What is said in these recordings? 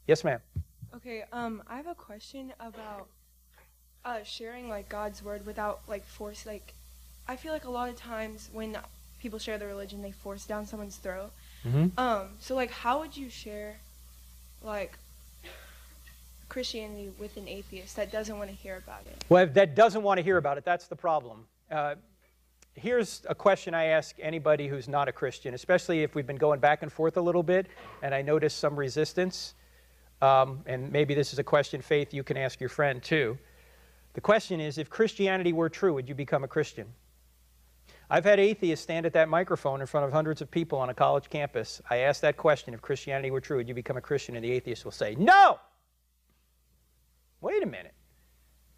Yes, ma'am. Okay, I have a question about sharing like God's word without like force. Like, I feel like a lot of times when people share their religion, they force down someone's throat. So like, how would you share like Christianity with an atheist that doesn't want to hear about it? Well, that doesn't want to hear about it, that's the problem. Here's a question I ask anybody who's not a Christian, especially if we've been going back and forth a little bit, and I notice some resistance. And maybe this is a question, Faith, you can ask your friend too. The question is, if Christianity were true, would you become a Christian? I've had atheists stand at that microphone in front of hundreds of people on a college campus. I asked that question, if Christianity were true, would you become a Christian? And the atheist will say, no! Wait a minute.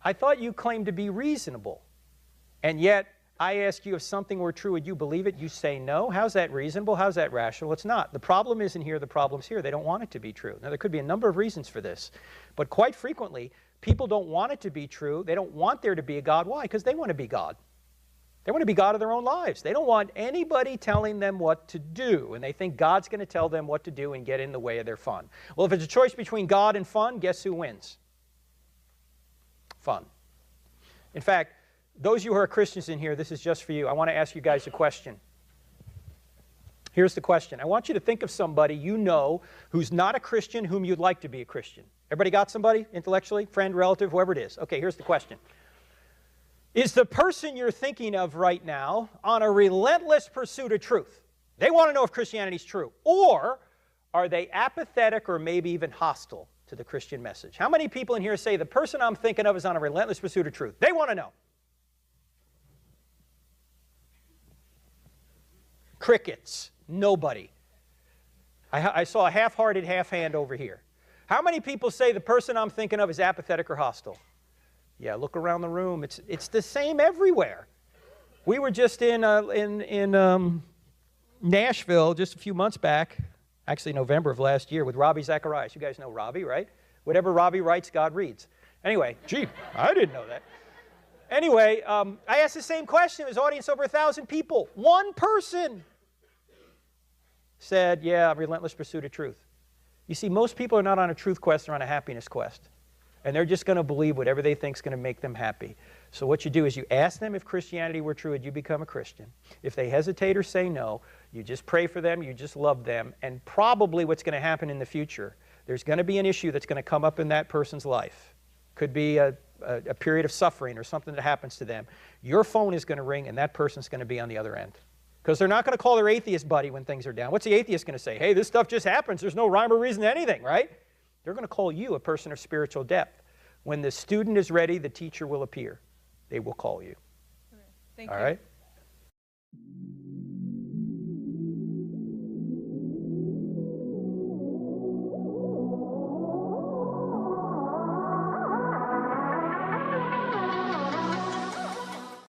I thought you claimed to be reasonable. And yet, I ask you if something were true, would you believe it? You say no. How's that reasonable? How's that rational? It's not. The problem isn't here. The problem's here. They don't want it to be true. Now, there could be a number of reasons for this. But quite frequently, people don't want it to be true. They don't want there to be a God. Why? Because they want to be God. They want to be God of their own lives. They don't want anybody telling them what to do. And they think God's going to tell them what to do and get in the way of their fun. Well, if it's a choice between God and fun, guess who wins? Fun. In fact, those of you who are Christians in here, this is just for you. I want to ask you guys a question. Here's the question. I want you to think of somebody you know who's not a Christian whom you'd like to be a Christian. Everybody got somebody intellectually? Friend, relative, whoever it is. Okay, here's the question. Is the person you're thinking of right now on a relentless pursuit of truth? They want to know if Christianity is true. Or are they apathetic or maybe even hostile to the Christian message? How many people in here say the person I'm thinking of is on a relentless pursuit of truth? They want to know. Crickets. Nobody. I saw a half-hearted half hand over here. How many people say the person I'm thinking of is apathetic or hostile? Yeah, look around the room. It's the same everywhere. We were just in Nashville just a few months back, actually November of last year, with Robbie Zacharias. You guys know Robbie, right? Whatever Robbie writes, God reads. Anyway, gee, I didn't know that. Anyway, I asked the same question. It was audience over 1,000 people. One person said, yeah, relentless pursuit of truth. You see, most people are not on a truth quest, they're on a happiness quest. And they're just going to believe whatever they think is going to make them happy. So what you do is you ask them if Christianity were true, would you become a Christian? If they hesitate or say no, you just pray for them, you just love them, and probably what's going to happen in the future, there's going to be an issue that's going to come up in that person's life. Could be a period of suffering or something that happens to them. Your phone is going to ring and that person's going to be on the other end. Because they're not going to call their atheist buddy when things are down. What's the atheist going to say? Hey, this stuff just happens. There's no rhyme or reason to anything, right? They're going to call you a person of spiritual depth. When the student is ready, the teacher will appear. They will call you. Okay. Thank you. All right?